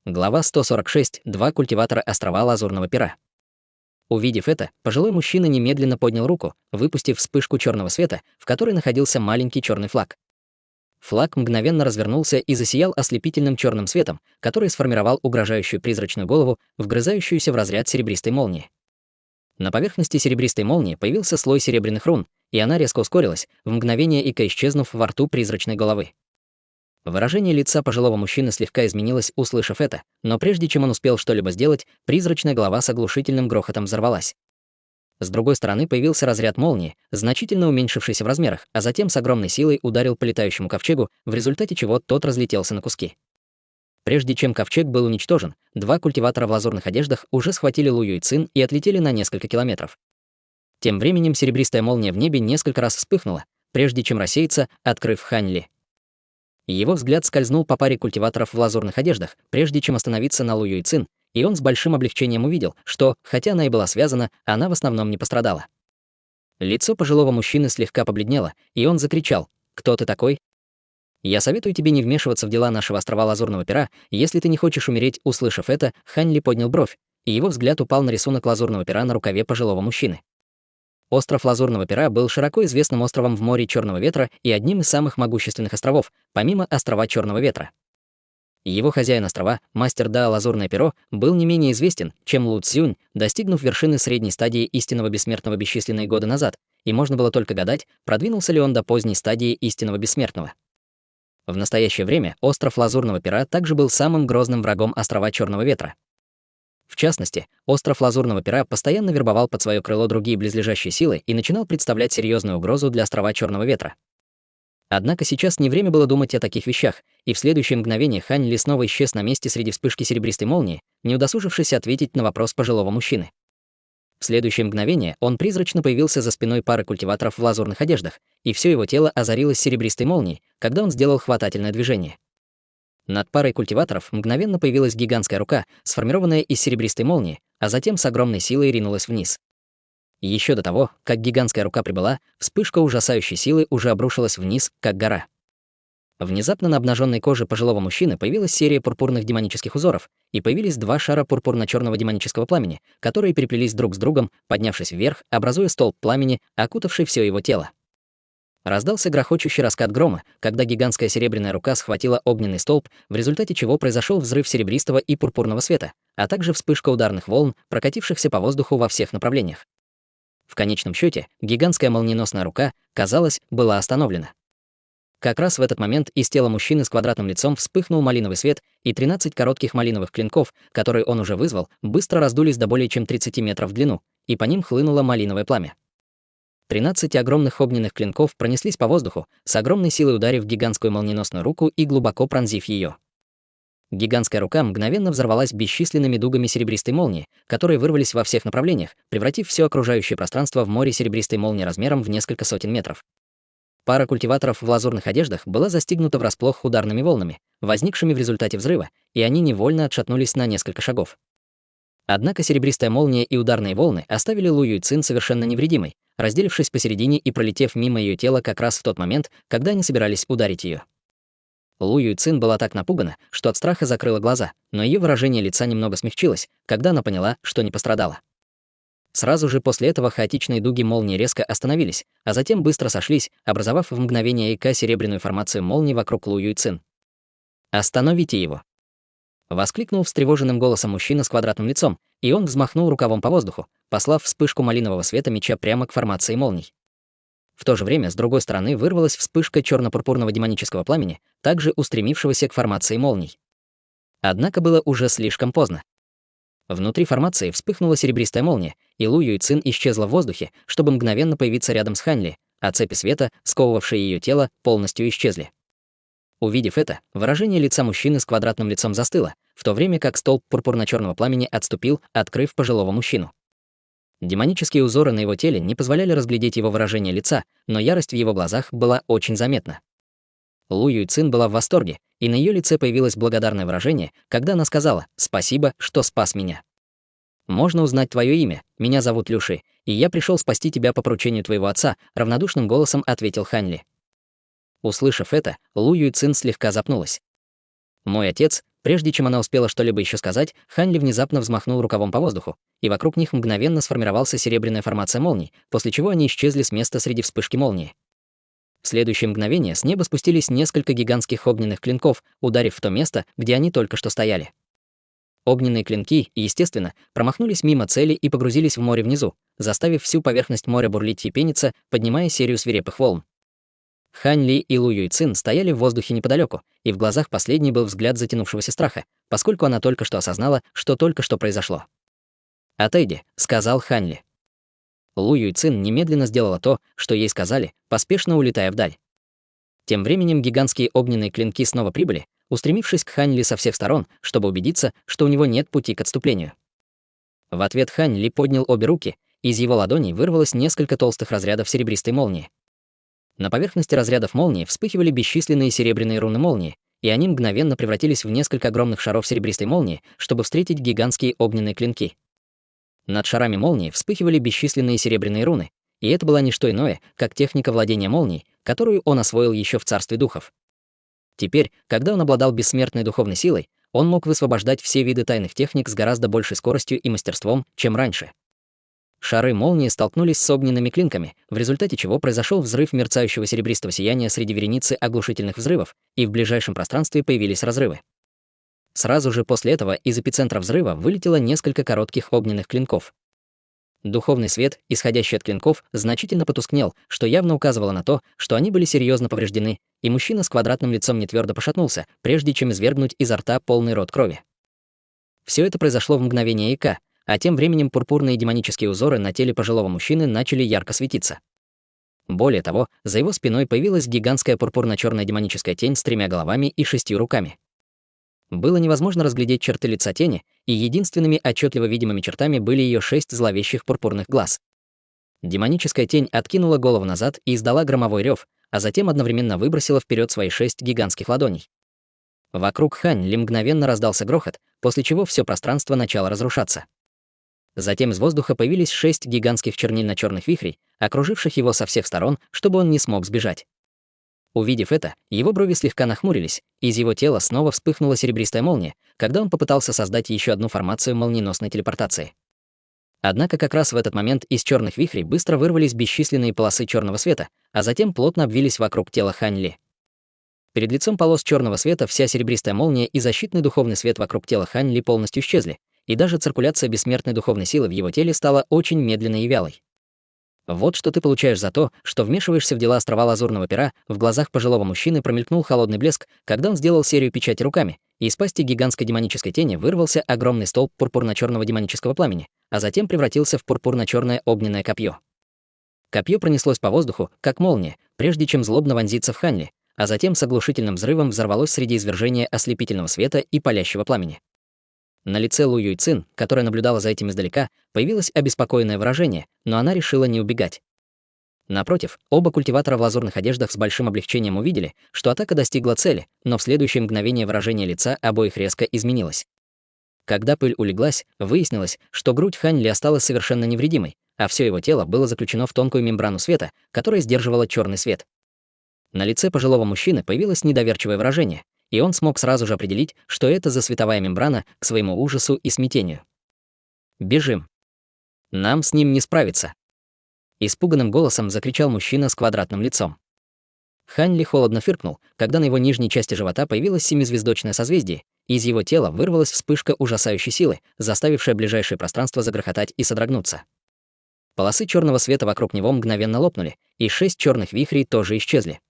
Глава 146. Два культиватора острова Лазурного Пера. Увидев это, пожилой мужчина немедленно поднял руку, выпустив вспышку черного света, в которой находился маленький черный флаг. Флаг мгновенно развернулся и засиял ослепительным черным светом, который сформировал угрожающую призрачную голову, вгрызающуюся в разряд серебристой молнии. На поверхности серебристой молнии появился слой серебряных рун, и она резко ускорилась, в мгновение ока исчезнув во рту призрачной головы. Выражение лица пожилого мужчины слегка изменилось, услышав это, но прежде чем он успел что-либо сделать, призрачная голова с оглушительным грохотом взорвалась. С другой стороны появился разряд молнии, значительно уменьшившийся в размерах, а затем с огромной силой ударил по летающему ковчегу, в результате чего тот разлетелся на куски. Прежде чем ковчег был уничтожен, два культиватора в лазурных одеждах уже схватили Лу Юйцин и отлетели на несколько километров. Тем временем серебристая молния в небе несколько раз вспыхнула, прежде чем рассеяться, открыв Хань Ли. Его взгляд скользнул по паре культиваторов в лазурных одеждах, прежде чем остановиться на Лу Юйцин, и он с большим облегчением увидел, что, хотя она и была связана, она в основном не пострадала. Лицо пожилого мужчины слегка побледнело, и он закричал: «Кто ты такой? Я советую тебе не вмешиваться в дела нашего острова Лазурного Пера, если ты не хочешь умереть». Услышав это, Хань Ли поднял бровь, и его взгляд упал на рисунок Лазурного Пера на рукаве пожилого мужчины. Остров Лазурного Пера был широко известным островом в море Черного Ветра и одним из самых могущественных островов, помимо острова Черного Ветра. Его хозяин острова, мастер Да Лазурное Перо, был не менее известен, чем Лу Цзюнь, достигнув вершины средней стадии истинного бессмертного бесчисленные годы назад, и можно было только гадать, продвинулся ли он до поздней стадии истинного бессмертного. В настоящее время остров Лазурного Пера также был самым грозным врагом острова Черного Ветра. В частности, остров Лазурного Пера постоянно вербовал под свое крыло другие близлежащие силы и начинал представлять серьезную угрозу для острова Черного Ветра. Однако сейчас не время было думать о таких вещах, и в следующее мгновение Хань Ли снова исчез на месте среди вспышки серебристой молнии, не удосужившись ответить на вопрос пожилого мужчины. В следующее мгновение он призрачно появился за спиной пары культиваторов в лазурных одеждах, и все его тело озарилось серебристой молнией, когда он сделал хватательное движение. Над парой культиваторов мгновенно появилась гигантская рука, сформированная из серебристой молнии, а затем с огромной силой ринулась вниз. Еще до того, как гигантская рука прибыла, вспышка ужасающей силы уже обрушилась вниз, как гора. Внезапно на обнаженной коже пожилого мужчины появилась серия пурпурных демонических узоров, и появились два шара пурпурно-черного демонического пламени, которые переплелись друг с другом, поднявшись вверх, образуя столб пламени, окутавший все его тело. Раздался грохочущий раскат грома, когда гигантская серебряная рука схватила огненный столб, в результате чего произошел взрыв серебристого и пурпурного света, а также вспышка ударных волн, прокатившихся по воздуху во всех направлениях. В конечном счете, гигантская молниеносная рука, казалось, была остановлена. Как раз в этот момент из тела мужчины с квадратным лицом вспыхнул малиновый свет, и 13 коротких малиновых клинков, которые он уже вызвал, быстро раздулись до более чем 30 метров в длину, и по ним хлынуло малиновое пламя. 13 огромных огненных клинков пронеслись по воздуху, с огромной силой ударив гигантскую молниеносную руку и глубоко пронзив ее. Гигантская рука мгновенно взорвалась бесчисленными дугами серебристой молнии, которые вырвались во всех направлениях, превратив все окружающее пространство в море серебристой молнии размером в несколько сотен метров. Пара культиваторов в лазурных одеждах была застигнута врасплох ударными волнами, возникшими в результате взрыва, и они невольно отшатнулись на несколько шагов. Однако серебристая молния и ударные волны оставили Лу Юйцин совершенно невредимой, разделившись посередине и пролетев мимо ее тела как раз в тот момент, когда они собирались ударить ее. Лу Юйцин была так напугана, что от страха закрыла глаза, но ее выражение лица немного смягчилось, когда она поняла, что не пострадала. Сразу же после этого хаотичные дуги молнии резко остановились, а затем быстро сошлись, образовав в мгновение ока серебряную формацию молнии вокруг Лу Юйцин. «Остановите его!» — воскликнул встревоженным голосом мужчина с квадратным лицом, и он взмахнул рукавом по воздуху, послав вспышку малинового света меча прямо к формации молний. В то же время с другой стороны вырвалась вспышка черно-пурпурного демонического пламени, также устремившегося к формации молний. Однако было уже слишком поздно. Внутри формации вспыхнула серебристая молния, и Лу Юйцин исчезла в воздухе, чтобы мгновенно появиться рядом с Хань Ли, а цепи света, сковывавшие ее тело, полностью исчезли. Увидев это, выражение лица мужчины с квадратным лицом застыло, в то время как столб пурпурно-черного пламени отступил, открыв пожилого мужчину. Демонические узоры на его теле не позволяли разглядеть его выражение лица, но ярость в его глазах была очень заметна. Лу Юйцин была в восторге, и на ее лице появилось благодарное выражение, когда она сказала: «Спасибо, что спас меня. Можно узнать твое имя? Меня зовут Люши, и я пришел спасти тебя по поручению твоего отца», — равнодушным голосом ответил Хань Ли. Услышав это, Лу Юйцин слегка запнулась. «Мой отец Прежде чем она успела что-либо еще сказать, Хань Ли внезапно взмахнул рукавом по воздуху, и вокруг них мгновенно сформировался серебряная формация молний, после чего они исчезли с места среди вспышки молнии. В следующее мгновение с неба спустились несколько гигантских огненных клинков, ударив в то место, где они только что стояли. Огненные клинки, естественно, промахнулись мимо цели и погрузились в море внизу, заставив всю поверхность моря бурлить и пениться, поднимая серию свирепых волн. Хань Ли и Лу Юйцин стояли в воздухе неподалеку, и в глазах последней был взгляд затянувшегося страха, поскольку она только что осознала, что только что произошло. «Отойди», — сказал Хань Ли. Лу Юйцин немедленно сделала то, что ей сказали, поспешно улетая вдаль. Тем временем гигантские огненные клинки снова прибыли, устремившись к Хань Ли со всех сторон, чтобы убедиться, что у него нет пути к отступлению. В ответ Хань Ли поднял обе руки, и из его ладоней вырвалось несколько толстых разрядов серебристой молнии. На поверхности разрядов молнии вспыхивали бесчисленные серебряные руны молнии, и они мгновенно превратились в несколько огромных шаров серебристой молнии, чтобы встретить гигантские огненные клинки. Над шарами молнии вспыхивали бесчисленные серебряные руны, и это была не что иное, как техника владения молнией, которую он освоил еще в царстве духов. Теперь, когда он обладал бессмертной духовной силой, он мог высвобождать все виды тайных техник с гораздо большей скоростью и мастерством, чем раньше. Шары молнии столкнулись с огненными клинками, в результате чего произошел взрыв мерцающего серебристого сияния среди вереницы оглушительных взрывов, и в ближайшем пространстве появились разрывы. Сразу же после этого из эпицентра взрыва вылетело несколько коротких огненных клинков. Духовный свет, исходящий от клинков, значительно потускнел, что явно указывало на то, что они были серьезно повреждены, и мужчина с квадратным лицом нетвердо пошатнулся, прежде чем извергнуть изо рта полный рот крови. Все это произошло в мгновение ока, а тем временем пурпурные демонические узоры на теле пожилого мужчины начали ярко светиться. Более того, за его спиной появилась гигантская пурпурно-черная демоническая тень с 3 головами и 6 руками. Было невозможно разглядеть черты лица тени, и единственными отчетливо видимыми чертами были ее 6 зловещих пурпурных глаз. Демоническая тень откинула голову назад и издала громовой рев, а затем одновременно выбросила вперед свои 6 гигантских ладоней. Вокруг Хань Ли мгновенно раздался грохот, после чего все пространство начало разрушаться. Затем из воздуха появились 6 гигантских чернильно-черных вихрей, окруживших его со всех сторон, чтобы он не смог сбежать. Увидев это, его брови слегка нахмурились, и из его тела снова вспыхнула серебристая молния, когда он попытался создать еще одну формацию молниеносной телепортации. Однако как раз в этот момент из черных вихрей быстро вырвались бесчисленные полосы черного света, а затем плотно обвились вокруг тела Хань Ли. Перед лицом полос черного света вся серебристая молния и защитный духовный свет вокруг тела Хань Ли полностью исчезли, и даже циркуляция бессмертной духовной силы в его теле стала очень медленной и вялой. Вот что ты получаешь за то, что вмешиваешься в дела острова Лазурного Пера. В глазах пожилого мужчины промелькнул холодный блеск, когда он сделал серию печати руками, и из пасти гигантской демонической тени вырвался огромный столб пурпурно-черного демонического пламени, а затем превратился в пурпурно-черное огненное копье. Копье пронеслось по воздуху, как молния, прежде чем злобно вонзиться в Хань Ли, а затем с оглушительным взрывом взорвалось среди извержения ослепительного света и палящего пламени. На лице Лу Юйцин, которая наблюдала за этим издалека, появилось обеспокоенное выражение, но она решила не убегать. Напротив, оба культиватора в лазурных одеждах с большим облегчением увидели, что атака достигла цели, но в следующее мгновение выражение лица обоих резко изменилось. Когда пыль улеглась, выяснилось, что грудь Хань Ли осталась совершенно невредимой, а все его тело было заключено в тонкую мембрану света, которая сдерживала черный свет. На лице пожилого мужчины появилось недоверчивое выражение, и он смог сразу же определить, что это за световая мембрана, к своему ужасу и смятению. «Бежим! Нам с ним не справиться!» Испуганным голосом закричал мужчина с квадратным лицом. Хань Ли холодно фыркнул, когда на его нижней части живота появилось семизвездочное созвездие, и из его тела вырвалась вспышка ужасающей силы, заставившая ближайшее пространство загрохотать и содрогнуться. Полосы черного света вокруг него мгновенно лопнули, и 6 черных вихрей тоже исчезли.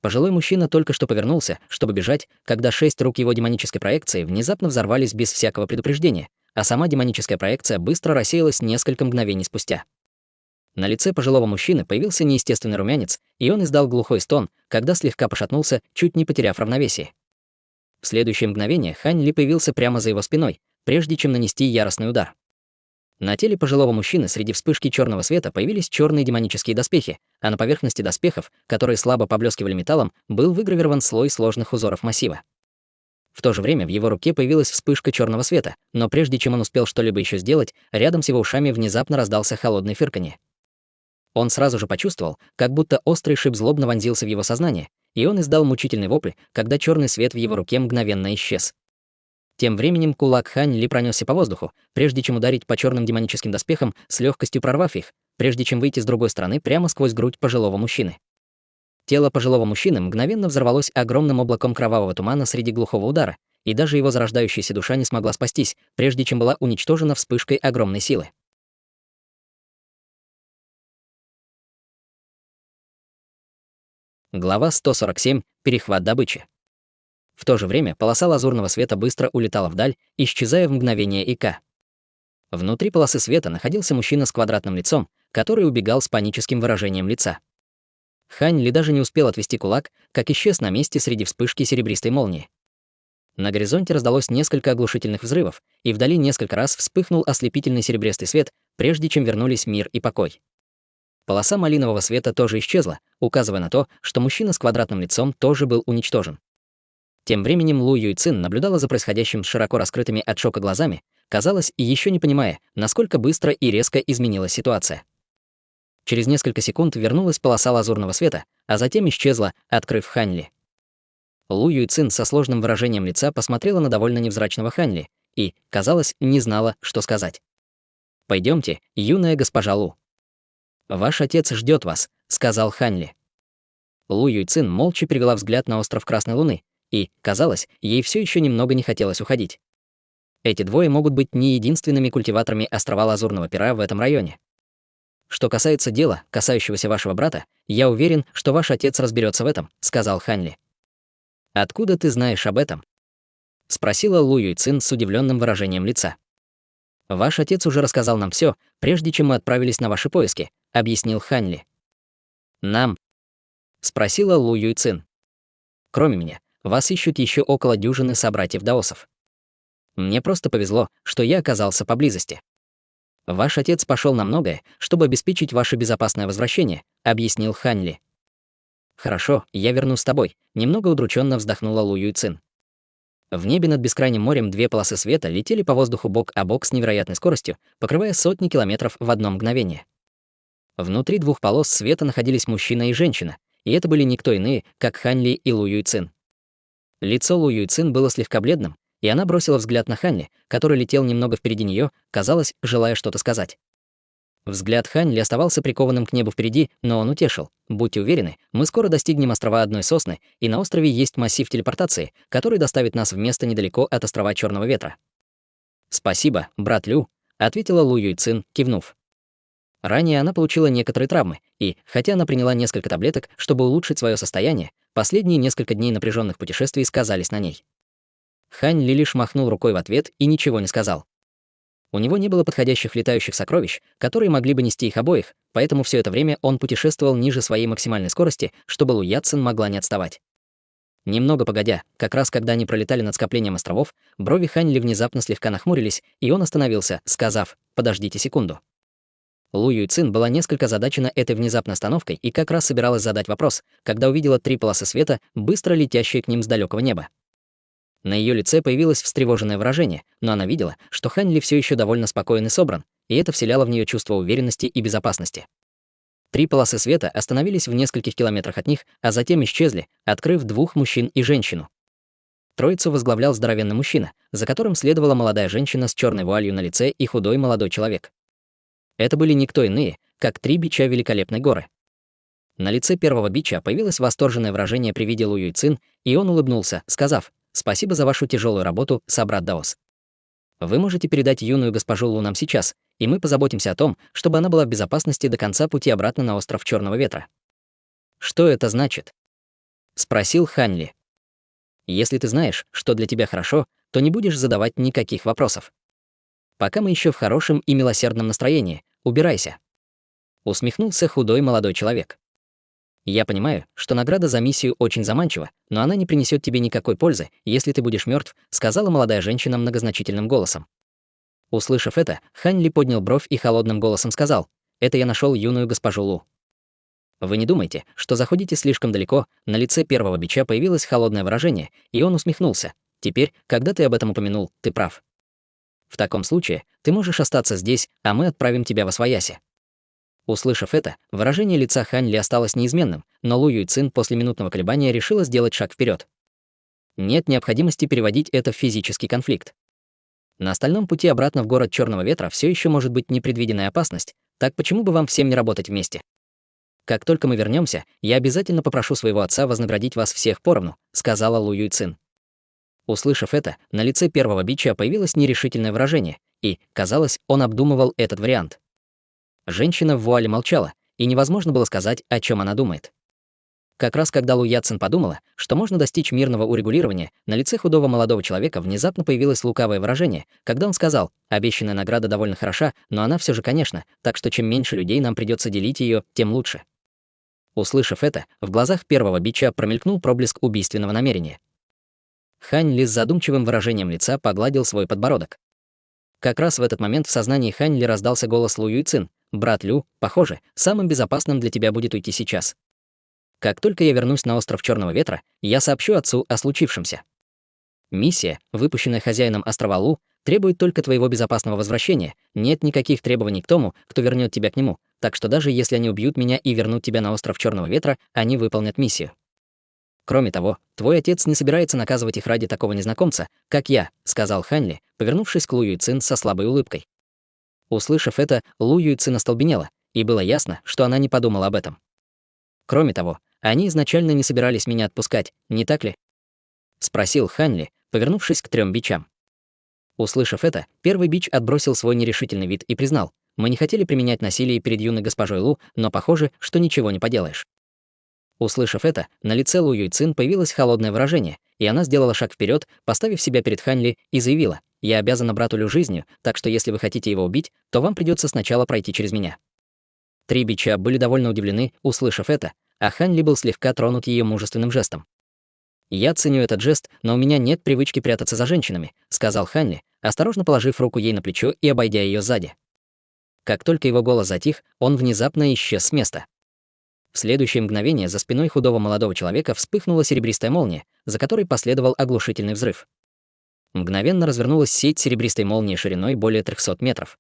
Пожилой мужчина только что повернулся, чтобы бежать, когда 6 рук его демонической проекции внезапно взорвались без всякого предупреждения, а сама демоническая проекция быстро рассеялась несколько мгновений спустя. На лице пожилого мужчины появился неестественный румянец, и он издал глухой стон, когда слегка пошатнулся, чуть не потеряв равновесие. В следующее мгновение Хань Ли появился прямо за его спиной, прежде чем нанести яростный удар. На теле пожилого мужчины среди вспышки черного света появились черные демонические доспехи, а на поверхности доспехов, которые слабо поблескивали металлом, был выгравирован слой сложных узоров массива. В то же время в его руке появилась вспышка черного света, но прежде чем он успел что-либо еще сделать, рядом с его ушами внезапно раздался холодный фырканье. Он сразу же почувствовал, как будто острый шип злобно вонзился в его сознание, и он издал мучительный вопль, когда черный свет в его руке мгновенно исчез. Тем временем кулак Хань Ли пронесся по воздуху, прежде чем ударить по черным демоническим доспехам, с легкостью прорвав их, прежде чем выйти с другой стороны прямо сквозь грудь пожилого мужчины. Тело пожилого мужчины мгновенно взорвалось огромным облаком кровавого тумана среди глухого удара, и даже его зарождающаяся душа не смогла спастись, прежде чем была уничтожена вспышкой огромной силы. Глава 147. Перехват добычи. В то же время полоса лазурного света быстро улетала вдаль, исчезая в мгновение ика. Внутри полосы света находился мужчина с квадратным лицом, который убегал с паническим выражением лица. Хань Ли даже не успел отвести кулак, как исчез на месте среди вспышки серебристой молнии. На горизонте раздалось несколько оглушительных взрывов, и вдали несколько раз вспыхнул ослепительный серебристый свет, прежде чем вернулись мир и покой. Полоса малинового света тоже исчезла, указывая на то, что мужчина с квадратным лицом тоже был уничтожен. Тем временем Лу Юйцин наблюдала за происходящим с широко раскрытыми от шока глазами, казалось, и еще не понимая, насколько быстро и резко изменилась ситуация. Через несколько секунд вернулась полоса лазурного света, а затем исчезла, открыв Хань Ли. Лу Юйцин со сложным выражением лица посмотрела на довольно невзрачного Хань Ли и, казалось, не знала, что сказать. «Пойдемте, юная госпожа Лу. Ваш отец ждет вас», — сказал Хань Ли. Лу Юйцин молча перевела взгляд на остров Красной Луны, и, казалось, ей все еще немного не хотелось уходить. Эти двое могут быть не единственными культиваторами острова Лазурного Пера в этом районе. Что касается дела, касающегося вашего брата, я уверен, что ваш отец разберется в этом, сказал Хань Ли. Откуда ты знаешь об этом? Спросила Лу Юйцин с удивленным выражением лица. Ваш отец уже рассказал нам все, прежде чем мы отправились на ваши поиски, объяснил Хань Ли. Нам? Спросила Лу Юйцин. Кроме меня, вас ищут еще около дюжины собратьев-даосов. Мне просто повезло, что я оказался поблизости. Ваш отец пошел на многое, чтобы обеспечить ваше безопасное возвращение, объяснил Хань Ли. Хорошо, я вернусь с тобой, немного удрученно вздохнула Лу Юйцин. В небе над бескрайним морем две полосы света летели по воздуху бок о бок с невероятной скоростью, покрывая сотни километров в одно мгновение. Внутри двух полос света находились мужчина и женщина, и это были никто иные, как Хань Ли и Лу Юйцин. Лицо Лу Юйцин было слегка бледным, и она бросила взгляд на Хань Ли, который летел немного впереди нее, казалось, желая что-то сказать. Взгляд Хань Ли оставался прикованным к небу впереди, но он утешил. «Будьте уверены, мы скоро достигнем острова Одной Сосны, и на острове есть массив телепортации, который доставит нас в место недалеко от острова Черного Ветра». «Спасибо, брат Лю», — ответила Лу Юйцин, кивнув. Ранее она получила некоторые травмы, и, хотя она приняла несколько таблеток, чтобы улучшить свое состояние, последние несколько дней напряженных путешествий сказались на ней. Хань Ли лишь махнул рукой в ответ и ничего не сказал. У него не было подходящих летающих сокровищ, которые могли бы нести их обоих, поэтому все это время он путешествовал ниже своей максимальной скорости, чтобы Лу Яцин могла не отставать. Немного погодя, как раз когда они пролетали над скоплением островов, брови Хань Ли внезапно слегка нахмурились, и он остановился, сказав: «Подождите секунду». Лу Юйцин была несколько озадачена этой внезапной остановкой и как раз собиралась задать вопрос, когда увидела три полосы света, быстро летящие к ним с далекого неба. На ее лице появилось встревоженное выражение, но она видела, что Хань Ли все еще довольно спокоен и собран, и это вселяло в нее чувство уверенности и безопасности. Три полосы света остановились в нескольких километрах от них, а затем исчезли, открыв двух мужчин и женщину. Троицу возглавлял здоровенный мужчина, за которым следовала молодая женщина с черной вуалью на лице и худой молодой человек. Это были никто иные, как три бича Великолепной горы. На лице первого бича появилось восторженное выражение при виде Лу Юйцин, и он улыбнулся, сказав: «Спасибо за вашу тяжелую работу, собрат Даос. Вы можете передать юную госпожу Лу нам сейчас, и мы позаботимся о том, чтобы она была в безопасности до конца пути обратно на остров Черного Ветра». «Что это значит?» — спросил Хань Ли. «Если ты знаешь, что для тебя хорошо, то не будешь задавать никаких вопросов. Пока мы еще в хорошем и милосердном настроении, убирайся». Усмехнулся худой молодой человек. «Я понимаю, что награда за миссию очень заманчива, но она не принесет тебе никакой пользы, если ты будешь мертв», сказала молодая женщина многозначительным голосом. Услышав это, Хань Ли поднял бровь и холодным голосом сказал: «Это я нашел юную госпожу Лу». Вы не думайте, что заходите слишком далеко, на лице первого бича появилось холодное выражение, и он усмехнулся. «Теперь, когда ты об этом упомянул, ты прав. В таком случае ты можешь остаться здесь, а мы отправим тебя восвояси». Услышав это, выражение лица Хань Ли осталось неизменным, но Лу Юйцин после минутного колебания решила сделать шаг вперед. нет необходимости переводить это в физический конфликт. На остальном пути обратно в город Черного ветра все еще может быть непредвиденная опасность, так почему бы вам всем не работать вместе? Как только мы вернемся, я обязательно попрошу своего отца вознаградить вас всех поровну, сказала Лу Юйцин. Услышав это, на лице первого бича появилось нерешительное выражение, и, казалось, он обдумывал этот вариант. Женщина в вуале молчала, и невозможно было сказать, о чем она думает. Как раз когда Лу Яцин подумала, что можно достичь мирного урегулирования, на лице худого молодого человека внезапно появилось лукавое выражение, когда он сказал: «Обещанная награда довольно хороша, но она все же, конечно, так что чем меньше людей нам придется делить ее, тем лучше». Услышав это, в глазах первого бича промелькнул проблеск убийственного намерения. Хань Ли с задумчивым выражением лица погладил свой подбородок. Как раз в этот момент в сознании Хань Ли раздался голос Лу Юйцин: «Брат Лю, похоже, самым безопасным для тебя будет уйти сейчас. Как только я вернусь на остров Черного ветра, я сообщу отцу о случившемся. Миссия, выпущенная хозяином острова Лу, требует только твоего безопасного возвращения, нет никаких требований к тому, кто вернет тебя к нему, так что даже если они убьют меня и вернут тебя на остров Черного ветра, они выполнят миссию. Кроме того, твой отец не собирается наказывать их ради такого незнакомца, как я», — сказал Хань Ли, повернувшись к Лу Юйцин со слабой улыбкой. Услышав это, Лу Юйцин остолбенела, и было ясно, что она не подумала об этом. «Кроме того, они изначально не собирались меня отпускать, не так ли?» — спросил Хань Ли, повернувшись к 3 бичам. Услышав это, первый бич отбросил свой нерешительный вид и признал: «Мы не хотели применять насилие перед юной госпожой Лу, но похоже, что ничего не поделаешь». Услышав это, на лице Лу Юйцин появилось холодное выражение, и она сделала шаг вперед, поставив себя перед Хань Ли, и заявила: «Я обязана брату Лю жизнью, так что если вы хотите его убить, то вам придется сначала пройти через меня». 3 бича были довольно удивлены, услышав это, а Хань Ли был слегка тронут ее мужественным жестом. «Я ценю этот жест, но у меня нет привычки прятаться за женщинами», — сказал Хань Ли, осторожно положив руку ей на плечо и обойдя ее сзади. Как только его голос затих, он внезапно исчез с места. В следующее мгновение за спиной худого молодого человека вспыхнула серебристая молния, за которой последовал оглушительный взрыв. Мгновенно развернулась сеть серебристой молнии шириной более 300 метров.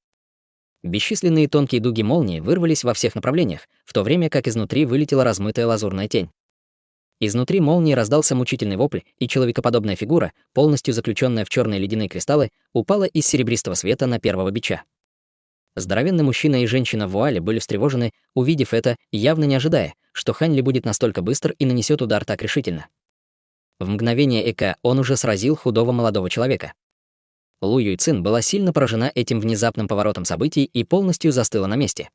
Бесчисленные тонкие дуги молнии вырвались во всех направлениях, в то время как изнутри вылетела размытая лазурная тень. Изнутри молнии раздался мучительный вопль, и человекоподобная фигура, полностью заключенная в черные ледяные кристаллы, упала из серебристого света на первого бича. Здоровенный мужчина и женщина в вуале были встревожены, увидев это, явно не ожидая, что Хань Ли будет настолько быстр и нанесет удар так решительно. В мгновение эка он уже сразил худого молодого человека. Лу Юйцин была сильно поражена этим внезапным поворотом событий и полностью застыла на месте.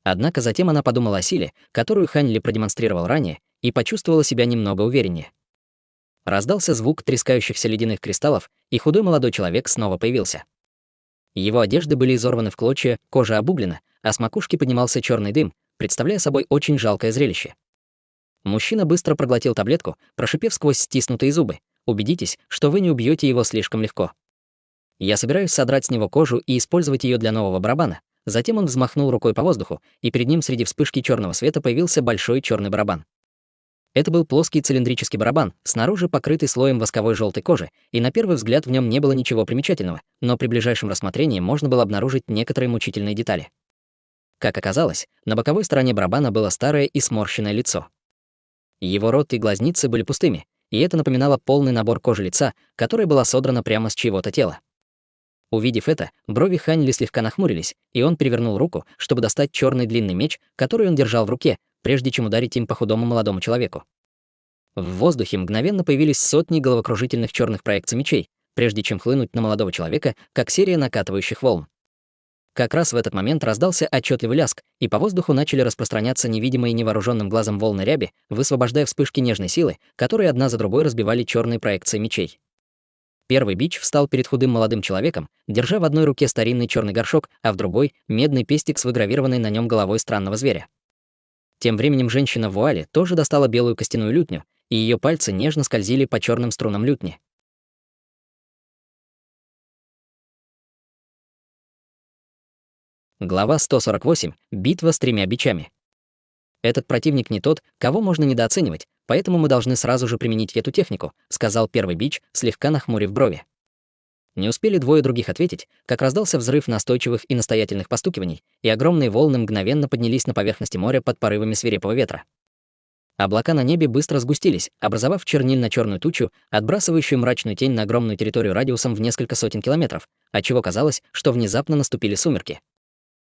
Однако затем она подумала о силе, которую Хань Ли продемонстрировал ранее, и почувствовала себя немного увереннее. Раздался звук трескающихся ледяных кристаллов, и худой молодой человек снова появился. Его одежды были изорваны в клочья, кожа обуглена, а с макушки поднимался черный дым, представляя собой очень жалкое зрелище. Мужчина быстро проглотил таблетку, прошипев сквозь стиснутые зубы: «Убедитесь, что вы не убьете его слишком легко. Я собираюсь содрать с него кожу и использовать ее для нового барабана». Затем он взмахнул рукой по воздуху, и перед ним среди вспышки черного света появился большой черный барабан. Это был плоский цилиндрический барабан, снаружи покрытый слоем восковой желтой кожи, и на первый взгляд в нем не было ничего примечательного, но при ближайшем рассмотрении можно было обнаружить некоторые мучительные детали. Как оказалось, на боковой стороне барабана было старое и сморщенное лицо. Его рот и глазницы были пустыми, и это напоминало полный набор кожи лица, которая была содрана прямо с чьего-то тела. Увидев это, брови Хань Ли слегка нахмурились, и он перевернул руку, чтобы достать черный длинный меч, который он держал в руке, прежде чем ударить им по худому молодому человеку. В воздухе мгновенно появились сотни головокружительных черных проекций мечей, прежде чем хлынуть на молодого человека, как серия накатывающих волн. Как раз в этот момент раздался отчетливый лязг, и по воздуху начали распространяться невидимые невооруженным глазом волны ряби, высвобождая вспышки нежной силы, которые одна за другой разбивали черные проекции мечей. Первый бич встал перед худым молодым человеком, держа в одной руке старинный черный горшок, а в другой — медный пестик с выгравированной на нем головой странного зверя. Тем временем женщина в вуале тоже достала белую костяную лютню, и ее пальцы нежно скользили по черным струнам лютни. Глава 148. Битва с 3 бичами. «Этот противник не тот, кого можно недооценивать, поэтому мы должны сразу же применить эту технику», сказал первый бич, слегка нахмурив брови. Не успели двое других ответить, как раздался взрыв настойчивых и настоятельных постукиваний, и огромные волны мгновенно поднялись на поверхности моря под порывами свирепого ветра. Облака на небе быстро сгустились, образовав чернильно-черную тучу, отбрасывающую мрачную тень на огромную территорию радиусом в несколько сотен километров, отчего казалось, что внезапно наступили сумерки.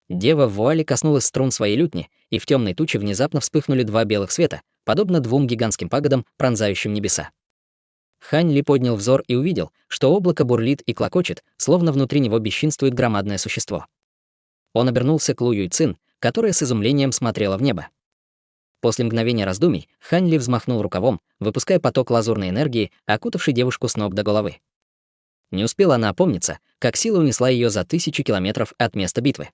Дева в вуале коснулась струн своей лютни, и в темной туче внезапно вспыхнули два белых света, подобно двум гигантским пагодам, пронзающим небеса. Хань Ли поднял взор и увидел, что облако бурлит и клокочет, словно внутри него бесчинствует громадное существо. Он обернулся к Лу Юйцин, которая с изумлением смотрела в небо. После мгновения раздумий Хань Ли взмахнул рукавом, выпуская поток лазурной энергии, окутавший девушку с ног до головы. Не успела она опомниться, как сила унесла ее за 1000 километров от места битвы.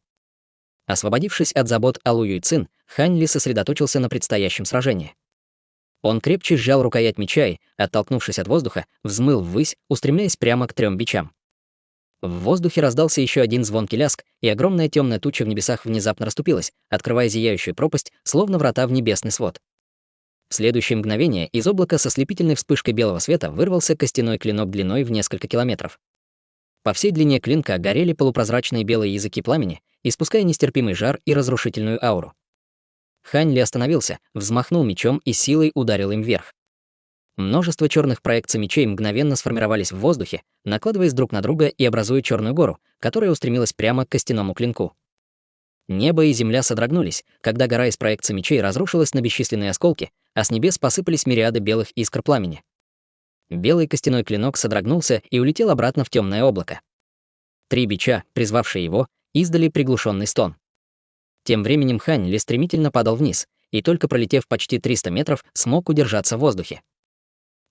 Освободившись от забот о Лу Юйцин, Хань Ли сосредоточился на предстоящем сражении. Он крепче сжал рукоять меча и, оттолкнувшись от воздуха, взмыл ввысь, устремляясь прямо к 3 бичам. В воздухе раздался еще один звонкий ляск, и огромная темная туча в небесах внезапно расступилась, открывая зияющую пропасть, словно врата в небесный свод. В следующее мгновение из облака со слепительной вспышкой белого света вырвался костяной клинок длиной в несколько километров. По всей длине клинка горели полупрозрачные белые языки пламени, испуская нестерпимый жар и разрушительную ауру. Хань Ли остановился, взмахнул мечом и силой ударил им вверх. Множество черных проекций мечей мгновенно сформировались в воздухе, накладываясь друг на друга и образуя черную гору, которая устремилась прямо к костяному клинку. Небо и земля содрогнулись, когда гора из проекций мечей разрушилась на бесчисленные осколки, а с небес посыпались мириады белых искр пламени. Белый костяной клинок содрогнулся и улетел обратно в темное облако. 3 бича, призвавшие его, издали приглушенный стон. Тем временем Хань Ли стремительно падал вниз, и только пролетев почти 300 метров, смог удержаться в воздухе.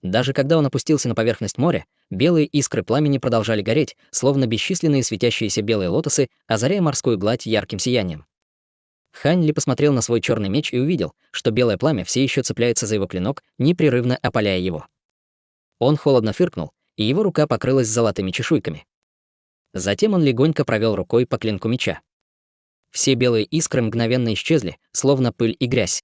Даже когда он опустился на поверхность моря, белые искры пламени продолжали гореть, словно бесчисленные светящиеся белые лотосы, озаряя морскую гладь ярким сиянием. Хань Ли посмотрел на свой черный меч и увидел, что белое пламя все еще цепляется за его клинок, непрерывно опаляя его. Он холодно фыркнул, и его рука покрылась золотыми чешуйками. Затем он легонько провел рукой по клинку меча. Все белые искры мгновенно исчезли, словно пыль и грязь.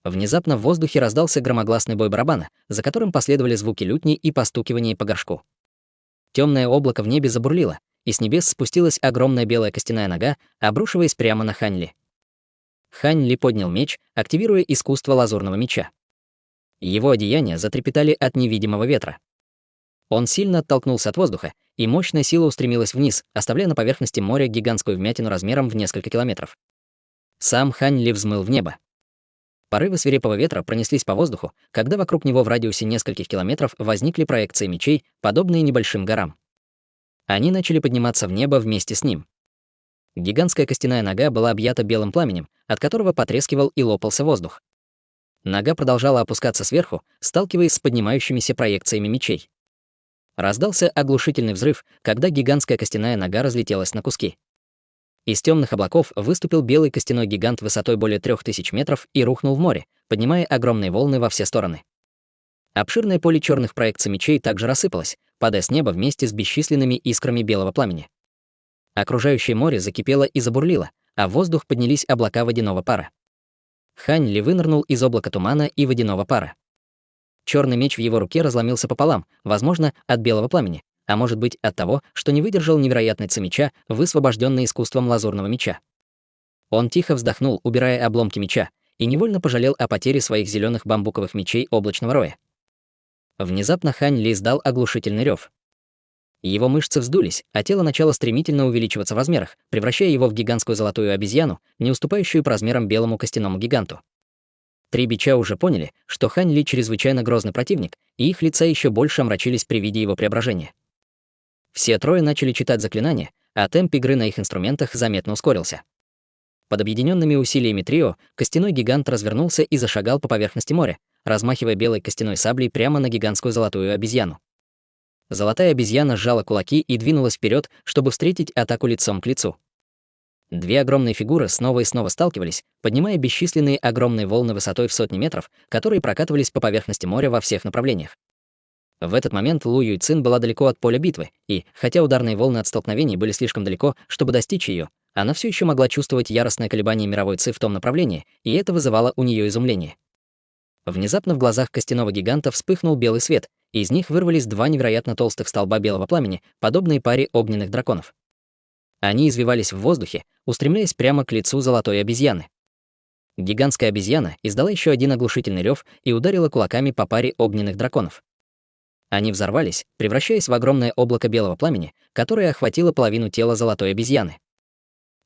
Внезапно в воздухе раздался громогласный бой барабана, за которым последовали звуки лютни и постукивание по горшку. Темное облако в небе забурлило, и с небес спустилась огромная белая костяная нога, обрушиваясь прямо на Хань Ли. Хань Ли поднял меч, активируя искусство лазурного меча. Его одеяния затрепетали от невидимого ветра. Он сильно оттолкнулся от воздуха, и мощная сила устремилась вниз, оставляя на поверхности моря гигантскую вмятину размером в несколько километров. Сам Хань Ли взмыл в небо. Порывы свирепого ветра пронеслись по воздуху, когда вокруг него в радиусе нескольких километров возникли проекции мечей, подобные небольшим горам. Они начали подниматься в небо вместе с ним. Гигантская костяная нога была объята белым пламенем, от которого потрескивал и лопался воздух. Нога продолжала опускаться сверху, сталкиваясь с поднимающимися проекциями мечей. Раздался оглушительный взрыв, когда гигантская костяная нога разлетелась на куски. Из темных облаков выступил белый костяной гигант высотой более 3000 метров и рухнул в море, поднимая огромные волны во все стороны. Обширное поле черных проекций мечей также рассыпалось, падая с неба вместе с бесчисленными искрами белого пламени. Окружающее море закипело и забурлило, а в воздух поднялись облака водяного пара. Хань Ли вынырнул из облака тумана и водяного пара. Черный меч в его руке разломился пополам, возможно, от белого пламени, а может быть от того, что не выдержал невероятной ци меча, высвобожденный искусством лазурного меча. Он тихо вздохнул, убирая обломки меча, и невольно пожалел о потере своих зеленых бамбуковых мечей облачного роя. Внезапно Хань Ли издал оглушительный рев. Его мышцы вздулись, а тело начало стремительно увеличиваться в размерах, превращая его в гигантскую золотую обезьяну, не уступающую по размерам белому костяному гиганту. 3 бича уже поняли, что Хань Ли чрезвычайно грозный противник, и их лица еще больше омрачились при виде его преображения. Все трое начали читать заклинания, а темп игры на их инструментах заметно ускорился. Под объединенными усилиями трио костяной гигант развернулся и зашагал по поверхности моря, размахивая белой костяной саблей прямо на гигантскую золотую обезьяну. Золотая обезьяна сжала кулаки и двинулась вперед, чтобы встретить атаку лицом к лицу. 2 огромные фигуры снова и снова сталкивались, поднимая бесчисленные огромные волны высотой в сотни метров, которые прокатывались по поверхности моря во всех направлениях. В этот момент Лу Юйцин была далеко от поля битвы, и, хотя ударные волны от столкновений были слишком далеко, чтобы достичь ее, она все еще могла чувствовать яростное колебание мировой ци в том направлении, и это вызывало у нее изумление. Внезапно в глазах костяного гиганта вспыхнул белый свет, и из них вырвались 2 невероятно толстых столба белого пламени, подобные паре огненных драконов. Они извивались в воздухе, устремляясь прямо к лицу золотой обезьяны. Гигантская обезьяна издала еще один оглушительный рев и ударила кулаками по паре огненных драконов. Они взорвались, превращаясь в огромное облако белого пламени, которое охватило половину тела золотой обезьяны.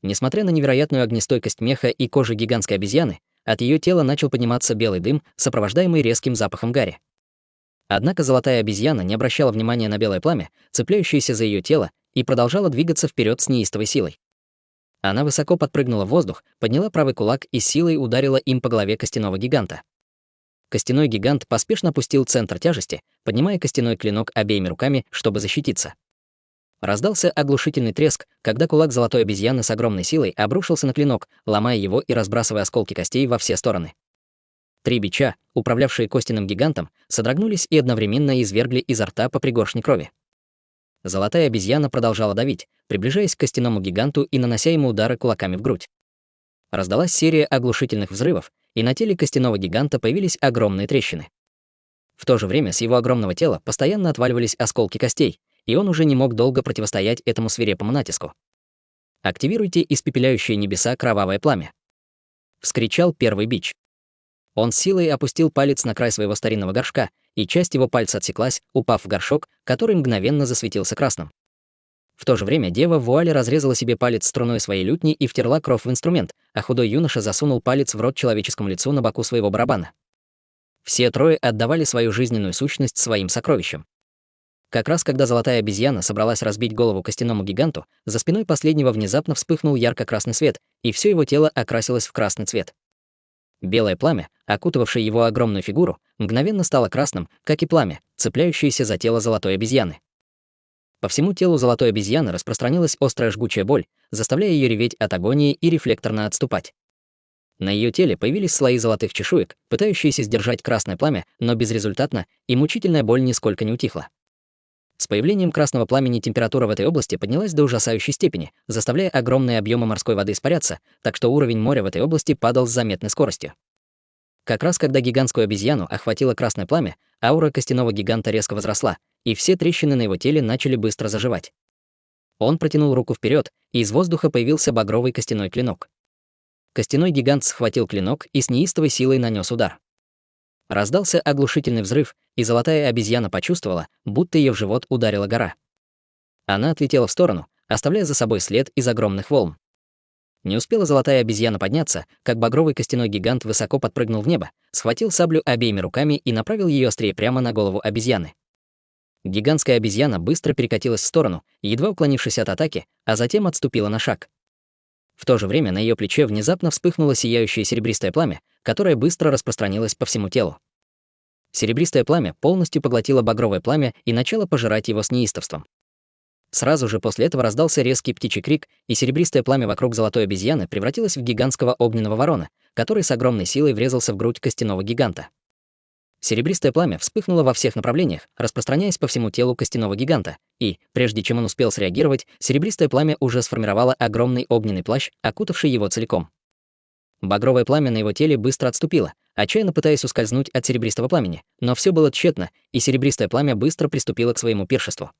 Несмотря на невероятную огнестойкость меха и кожи гигантской обезьяны, от ее тела начал подниматься белый дым, сопровождаемый резким запахом гари. Однако золотая обезьяна не обращала внимания на белое пламя, цепляющееся за ее тело, и продолжала двигаться вперед с неистовой силой. Она высоко подпрыгнула в воздух, подняла правый кулак и силой ударила им по голове костяного гиганта. Костяной гигант поспешно опустил центр тяжести, поднимая костяной клинок обеими руками, чтобы защититься. Раздался оглушительный треск, когда кулак золотой обезьяны с огромной силой обрушился на клинок, ломая его и разбрасывая осколки костей во все стороны. 3 бича, управлявшие костяным гигантом, содрогнулись и одновременно извергли изо рта по пригоршне крови. Золотая обезьяна продолжала давить, приближаясь к костяному гиганту и нанося ему удары кулаками в грудь. Раздалась серия оглушительных взрывов, и на теле костяного гиганта появились огромные трещины. В то же время с его огромного тела постоянно отваливались осколки костей, и он уже не мог долго противостоять этому свирепому натиску. «Активируйте испепеляющее небеса кровавое пламя!» — вскричал первый бич. Он с силой опустил палец на край своего старинного горшка, и часть его пальца отсеклась, упав в горшок, который мгновенно засветился красным. В то же время дева в вуале разрезала себе палец струной своей лютни и втерла кровь в инструмент, а худой юноша засунул палец в рот человеческому лицу на боку своего барабана. Все трое отдавали свою жизненную сущность своим сокровищам. Как раз когда золотая обезьяна собралась разбить голову костяному гиганту, за спиной последнего внезапно вспыхнул ярко-красный свет, и все его тело окрасилось в красный цвет. Белое пламя, окутывавшее его огромную фигуру, мгновенно стало красным, как и пламя, цепляющееся за тело золотой обезьяны. По всему телу золотой обезьяны распространилась острая жгучая боль, заставляя ее реветь от агонии и рефлекторно отступать. На ее теле появились слои золотых чешуек, пытающиеся сдержать красное пламя, но безрезультатно, и мучительная боль нисколько не утихла. С появлением красного пламени температура в этой области поднялась до ужасающей степени, заставляя огромные объемы морской воды испаряться, так что уровень моря в этой области падал с заметной скоростью. Как раз когда гигантскую обезьяну охватило красное пламя, аура костяного гиганта резко возросла, и все трещины на его теле начали быстро заживать. Он протянул руку вперед, и из воздуха появился багровый костяной клинок. Костяной гигант схватил клинок и с неистовой силой нанес удар. Раздался оглушительный взрыв, и золотая обезьяна почувствовала, будто ее в живот ударила гора. Она отлетела в сторону, оставляя за собой след из огромных волн. Не успела золотая обезьяна подняться, как багровый костяной гигант высоко подпрыгнул в небо, схватил саблю обеими руками и направил ее острее прямо на голову обезьяны. Гигантская обезьяна быстро перекатилась в сторону, едва уклонившись от атаки, а затем отступила на шаг. В то же время на ее плече внезапно вспыхнуло сияющее серебристое пламя, которое быстро распространилось по всему телу. Серебристое пламя полностью поглотило багровое пламя и начало пожирать его с неистовством. Сразу же после этого раздался резкий птичий крик, и серебристое пламя вокруг золотой обезьяны превратилось в гигантского огненного ворона, который с огромной силой врезался в грудь костяного гиганта. Серебристое пламя вспыхнуло во всех направлениях, распространяясь по всему телу костяного гиганта, и, прежде чем он успел среагировать, серебристое пламя уже сформировало огромный огненный плащ, окутавший его целиком. Багровое пламя на его теле быстро отступило, отчаянно пытаясь ускользнуть от серебристого пламени, но все было тщетно, и серебристое пламя быстро приступило к своему пиршеству.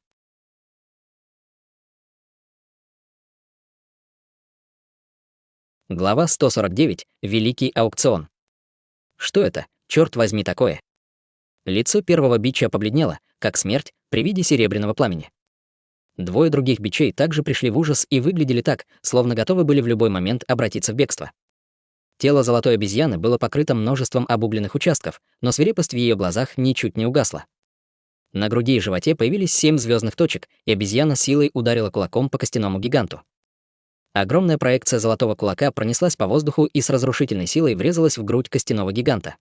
Глава 149. Великий аукцион. Что это, черт возьми, такое? Лицо первого бича побледнело, как смерть, при виде серебряного пламени. Двое других бичей также пришли в ужас и выглядели так, словно готовы были в любой момент обратиться в бегство. Тело золотой обезьяны было покрыто множеством обугленных участков, но свирепость в ее глазах ничуть не угасла. На груди и животе появились 7 звездных точек, и обезьяна силой ударила кулаком по костяному гиганту. Огромная проекция золотого кулака пронеслась по воздуху и с разрушительной силой врезалась в грудь костяного гиганта.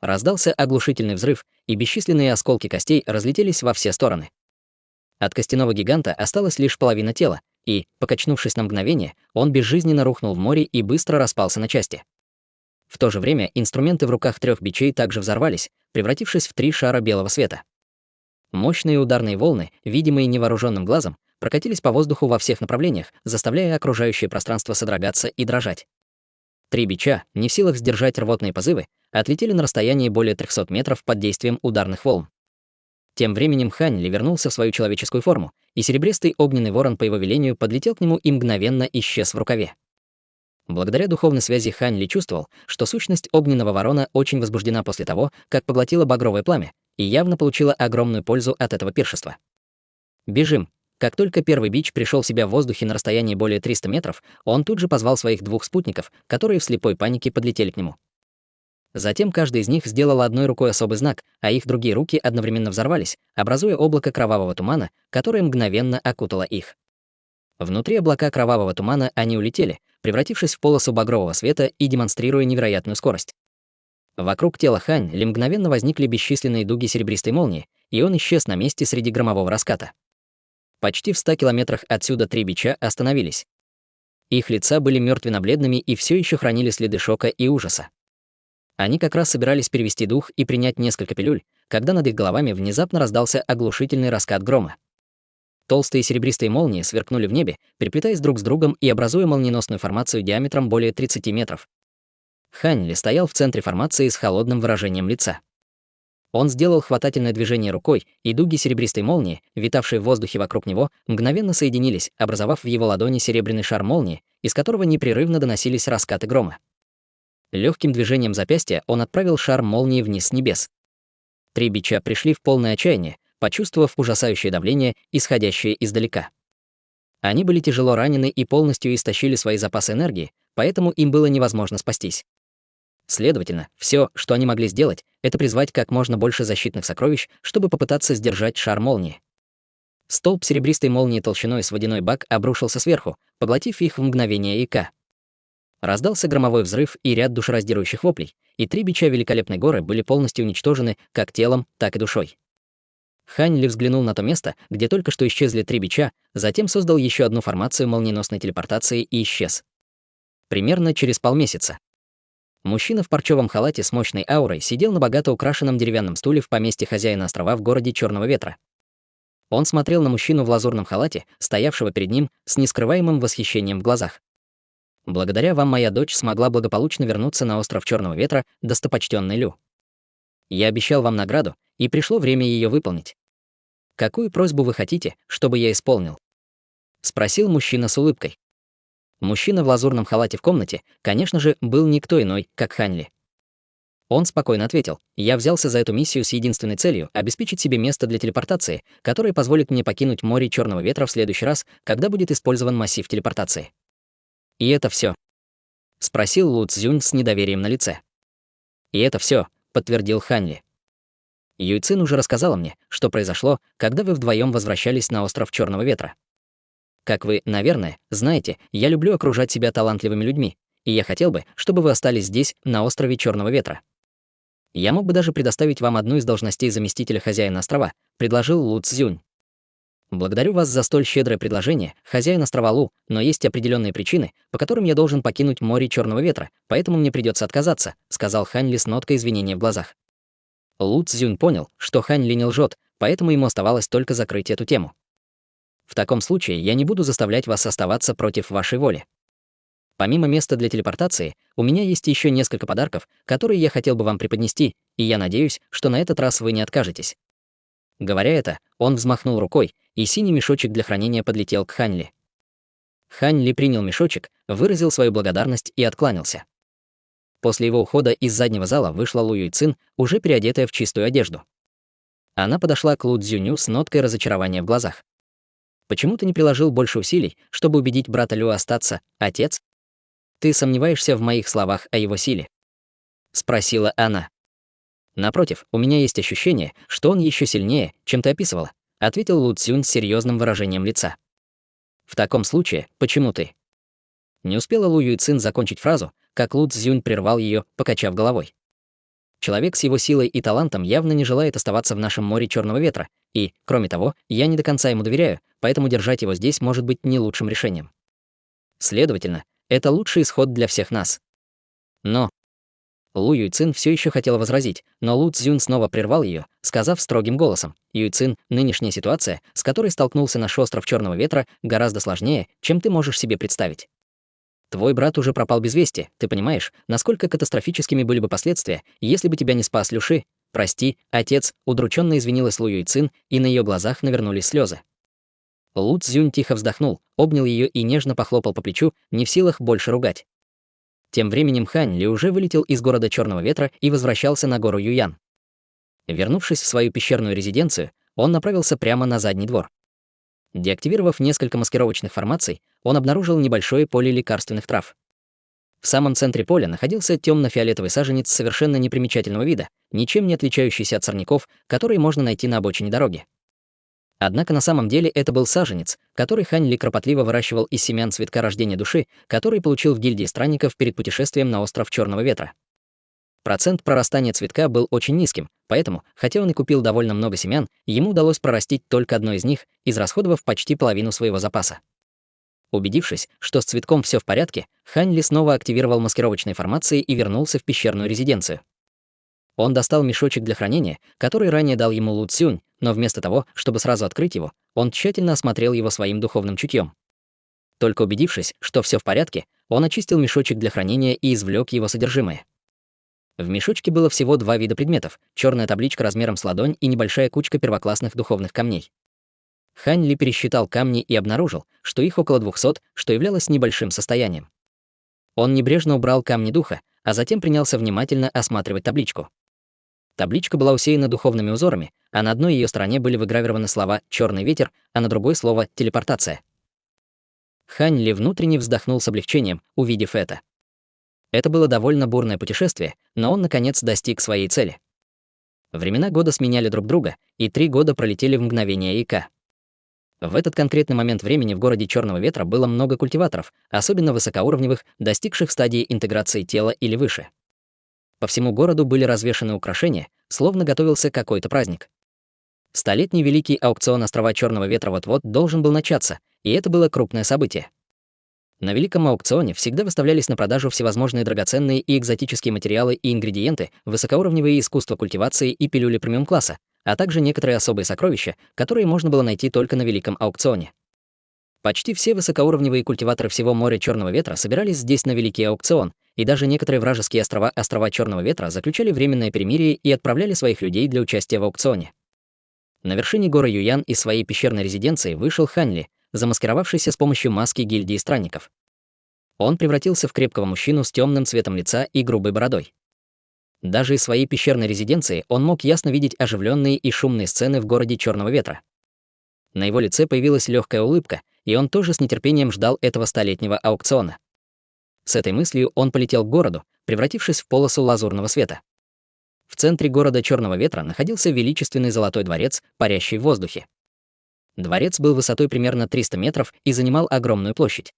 Раздался оглушительный взрыв, и бесчисленные осколки костей разлетелись во все стороны. От костяного гиганта осталась лишь половина тела, и, покачнувшись на мгновение, он безжизненно рухнул в море и быстро распался на части. В то же время инструменты в руках 3 бичей также взорвались, превратившись в 3 шара белого света. Мощные ударные волны, видимые невооруженным глазом, прокатились по воздуху во всех направлениях, заставляя окружающее пространство содрогаться и дрожать. 3 бича, не в силах сдержать рвотные позывы, отлетели на расстоянии более 300 метров под действием ударных волн. Тем временем Ханьли вернулся в свою человеческую форму, и серебристый огненный ворон по его велению подлетел к нему и мгновенно исчез в рукаве. Благодаря духовной связи Хань Ли чувствовал, что сущность огненного ворона очень возбуждена после того, как поглотила багровое пламя, и явно получила огромную пользу от этого пиршества. «Бежим!» Как только первый бич пришел в себя в воздухе на расстоянии более 300 метров, он тут же позвал своих двух спутников, которые в слепой панике подлетели к нему. Затем каждый из них сделал одной рукой особый знак, а их другие руки одновременно взорвались, образуя облако кровавого тумана, которое мгновенно окутало их. Внутри облака кровавого тумана они улетели, превратившись в полосу багрового света и демонстрируя невероятную скорость. Вокруг тела Хань Ли мгновенно возникли бесчисленные дуги серебристой молнии, и он исчез на месте среди громового раската. Почти в 100 километрах отсюда 3 бича остановились. Их лица были мертвенно-бледными и все еще хранили следы шока и ужаса. Они как раз собирались перевести дух и принять несколько пилюль, когда над их головами внезапно раздался оглушительный раскат грома. Толстые серебристые молнии сверкнули в небе, переплетаясь друг с другом и образуя молниеносную формацию диаметром более 30 метров. Хань Ли стоял в центре формации с холодным выражением лица. Он сделал хватательное движение рукой, и дуги серебристой молнии, витавшие в воздухе вокруг него, мгновенно соединились, образовав в его ладони серебряный шар молнии, из которого непрерывно доносились раскаты грома. Легким движением запястья он отправил шар молнии вниз с небес. 3 бича пришли в полное отчаяние, почувствовав ужасающее давление, исходящее издалека. Они были тяжело ранены и полностью истощили свои запасы энергии, поэтому им было невозможно спастись. Следовательно, все, что они могли сделать, это призвать как можно больше защитных сокровищ, чтобы попытаться сдержать шар молнии. Столб серебристой молнии толщиной с водяной бак обрушился сверху, поглотив их в мгновение ика. Раздался громовой взрыв и ряд душераздирающих воплей, и 3 бича Великолепной горы были полностью уничтожены как телом, так и душой. Хань Ли взглянул на то место, где только что исчезли 3 бича, затем создал еще одну формацию молниеносной телепортации и исчез. Примерно через полмесяца. Мужчина в парчевом халате с мощной аурой сидел на богато украшенном деревянном стуле в поместье хозяина острова в городе Черного Ветра. Он смотрел на мужчину в лазурном халате, стоявшего перед ним с нескрываемым восхищением в глазах. «Благодаря вам моя дочь смогла благополучно вернуться на остров Черного Ветра, достопочтенный Лю. Я обещал вам награду, и пришло время ее выполнить. Какую просьбу вы хотите, чтобы я исполнил?» — спросил мужчина с улыбкой. Мужчина в лазурном халате в комнате, конечно же, был никто иной, как Хань Ли. Он спокойно ответил: «Я взялся за эту миссию с единственной целью — обеспечить себе место для телепортации, которое позволит мне покинуть море Черного Ветра в следующий раз, когда будет использован массив телепортации». «И это все? Спросил Лу Цзюнь с недоверием на лице. «И это все, подтвердил Хань Ли. «Юйцин уже рассказала мне, что произошло, когда вы вдвоем возвращались на остров Черного Ветра. Как вы, наверное, знаете, я люблю окружать себя талантливыми людьми, и я хотел бы, чтобы вы остались здесь, на острове Черного Ветра. Я мог бы даже предоставить вам одну из должностей заместителя хозяина острова», — предложил Лу Цзюнь. «Благодарю вас за столь щедрое предложение, хозяин острова Лу, но есть определенные причины, по которым я должен покинуть море Черного Ветра, поэтому мне придется отказаться», — сказал Хань Ли с ноткой извинения в глазах. Лу Цзюнь понял, что Хань Ли не лжет, поэтому ему оставалось только закрыть эту тему. «В таком случае я не буду заставлять вас оставаться против вашей воли. Помимо места для телепортации, у меня есть еще несколько подарков, которые я хотел бы вам преподнести, и я надеюсь, что на этот раз вы не откажетесь». Говоря это, он взмахнул рукой, и синий мешочек для хранения подлетел к Хань Ли. Хань Ли принял мешочек, выразил свою благодарность и откланялся. После его ухода из заднего зала вышла Лу Юйцин, уже переодетая в чистую одежду. Она подошла к Лу Цзюню с ноткой разочарования в глазах. «Почему ты не приложил больше усилий, чтобы убедить брата Лю остаться, отец? Ты сомневаешься в моих словах о его силе?» — спросила она. «Напротив, у меня есть ощущение, что он еще сильнее, чем ты описывала», — ответил Лу Цзюнь с серьезным выражением лица. «В таком случае, почему ты?» Не успела Лу Юйцин закончить фразу, как Лу Цзюнь прервал ее, покачав головой. «Человек с его силой и талантом явно не желает оставаться в нашем море Черного Ветра, и, кроме того, я не до конца ему доверяю, поэтому держать его здесь может быть не лучшим решением. Следовательно, это лучший исход для всех нас. Но...» Лу Юйцин все еще хотела возразить, но Лу Цзюнь снова прервал ее, сказав строгим голосом: «Юйцин, нынешняя ситуация, с которой столкнулся наш остров Черного Ветра, гораздо сложнее, чем ты можешь себе представить. Твой брат уже пропал без вести, ты понимаешь, насколько катастрофическими были бы последствия, если бы тебя не спас Люши? Прости, отец», — удрученно извинилась Лу Юйцин, и на ее глазах навернулись слезы. Лу Цзюнь тихо вздохнул, обнял ее и нежно похлопал по плечу, не в силах больше ругать. Тем временем Хань Ли уже вылетел из города Черного Ветра и возвращался на гору Юян. Вернувшись в свою пещерную резиденцию, он направился прямо на задний двор. Деактивировав несколько маскировочных формаций, он обнаружил небольшое поле лекарственных трав. В самом центре поля находился темно-фиолетовый саженец совершенно непримечательного вида, ничем не отличающийся от сорняков, которые можно найти на обочине дороги. Однако на самом деле это был саженец, который Хань Ли кропотливо выращивал из семян цветка рождения души, который получил в гильдии странников перед путешествием на остров Черного Ветра. Процент прорастания цветка был очень низким, поэтому, хотя он и купил довольно много семян, ему удалось прорастить только одно из них, израсходовав почти половину своего запаса. Убедившись, что с цветком все в порядке, Хань Ли снова активировал маскировочные формации и вернулся в пещерную резиденцию. Он достал мешочек для хранения, который ранее дал ему Лу Цюнь, но вместо того, чтобы сразу открыть его, он тщательно осмотрел его своим духовным чутьем. Только убедившись, что все в порядке, он очистил мешочек для хранения и извлек его содержимое. В мешочке было всего 2 вида предметов: черная табличка размером с ладонь и небольшая кучка первоклассных духовных камней. Хань Ли пересчитал камни и обнаружил, что их около 200, что являлось небольшим состоянием. Он небрежно убрал камни духа, а затем принялся внимательно осматривать табличку. Табличка была усеяна духовными узорами, а на одной ее стороне были выгравированы слова «черный ветер», а на другой — слово «телепортация». Хань Ли внутренне вздохнул с облегчением, увидев это. Это было довольно бурное путешествие, но он, наконец, достиг своей цели. Времена года сменяли друг друга, и 3 года пролетели в мгновение ока. В этот конкретный момент времени в городе Черного Ветра было много культиваторов, особенно высокоуровневых, достигших стадии интеграции тела или выше. По всему городу были развешаны украшения, словно готовился какой-то праздник. Столетний великий аукцион острова Черного Ветра вот-вот должен был начаться, и это было крупное событие. На великом аукционе всегда выставлялись на продажу всевозможные драгоценные и экзотические материалы и ингредиенты, высокоуровневые искусства культивации и пилюли премиум-класса, а также некоторые особые сокровища, которые можно было найти только на великом аукционе. Почти все высокоуровневые культиваторы всего моря Черного Ветра собирались здесь на великий аукцион, и даже некоторые вражеские острова Черного Ветра заключали временное перемирие и отправляли своих людей для участия в аукционе. На вершине горы Юян из своей пещерной резиденции вышел Хань Ли, замаскировавшийся с помощью маски гильдии странников. Он превратился в крепкого мужчину с темным цветом лица и грубой бородой. Даже из своей пещерной резиденции он мог ясно видеть оживленные и шумные сцены в городе Черного Ветра. На его лице появилась легкая улыбка, и он тоже с нетерпением ждал этого столетнего аукциона. С этой мыслью он полетел к городу, превратившись в полосу лазурного света. В центре города Черного Ветра находился величественный золотой дворец, парящий в воздухе. Дворец был высотой примерно 300 метров и занимал огромную площадь.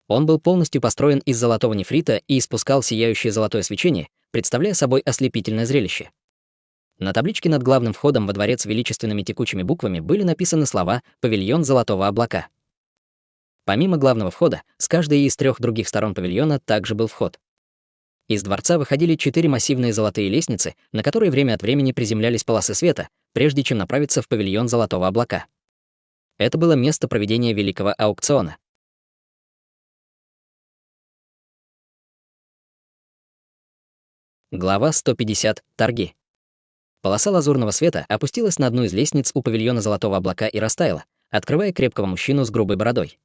Он был полностью построен из золотого нефрита и испускал сияющее золотое свечение, представляя собой ослепительное зрелище. На табличке над главным входом во дворец величественными текучими буквами были написаны слова «Павильон Золотого Облака». Помимо главного входа, с каждой из 3 других сторон павильона также был вход. Из дворца выходили 4 массивные золотые лестницы, на которые время от времени приземлялись полосы света, прежде чем направиться в павильон Золотого Облака. Это было место проведения великого аукциона. Глава 150. Торги. Полоса лазурного света опустилась на одну из лестниц у павильона Золотого Облака и растаяла, открывая крепкого мужчину с грубой бородой.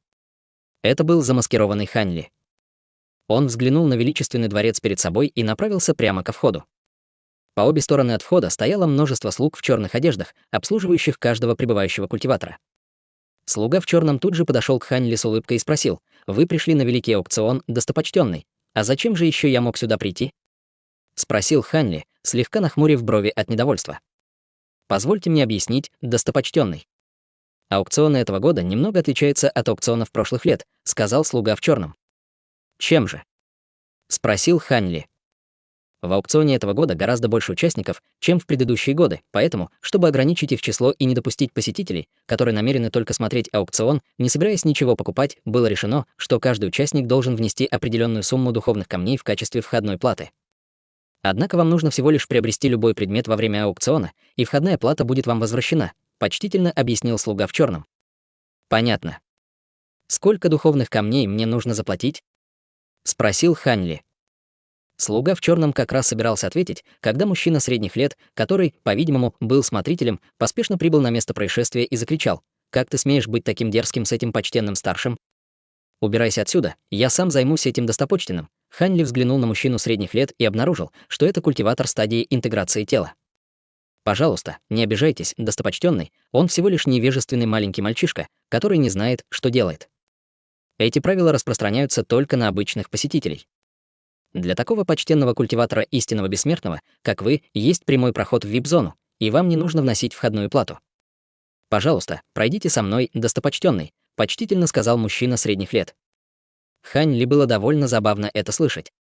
Это был замаскированный Хань Ли. Он взглянул на величественный дворец перед собой и направился прямо ко входу. По обе стороны от входа стояло множество слуг в черных одеждах, обслуживающих каждого прибывающего культиватора. Слуга в черном тут же подошел к Хань Ли с улыбкой и спросил: «Вы пришли на великий аукцион, достопочтенный. А зачем же еще я мог сюда прийти?» — спросил Хань Ли, слегка нахмурив брови от недовольства. «Позвольте мне объяснить, достопочтенный. Аукционы этого года немного отличаются от аукционов прошлых лет», — сказал слуга в черном. «Чем же?» — спросил Хань Ли. В аукционе этого года гораздо больше участников, чем в предыдущие годы, поэтому, чтобы ограничить их число и не допустить посетителей, которые намерены только смотреть аукцион, не собираясь ничего покупать, было решено, что каждый участник должен внести определенную сумму духовных камней в качестве входной платы. Однако вам нужно всего лишь приобрести любой предмет во время аукциона, и входная плата будет вам возвращена, почтительно объяснил слуга в черном. Понятно. Сколько духовных камней мне нужно заплатить? Спросил Хань Ли. Слуга в черном как раз собирался ответить, когда мужчина средних лет, который, по-видимому, был смотрителем, поспешно прибыл на место происшествия и закричал: «Как ты смеешь быть таким дерзким с этим почтенным старшим? Убирайся отсюда, я сам займусь этим достопочтенным», Хань Ли взглянул на мужчину средних лет и обнаружил, что это культиватор стадии интеграции тела. Пожалуйста, не обижайтесь, достопочтенный, он всего лишь невежественный маленький мальчишка, который не знает, что делает. Эти правила распространяются только на обычных посетителей. Для такого почтенного культиватора истинного бессмертного, как вы, есть прямой проход в вип-зону, и вам не нужно вносить входную плату. Пожалуйста, пройдите со мной, достопочтенный, почтительно сказал мужчина средних лет. Хань Ли было довольно забавно это слышать.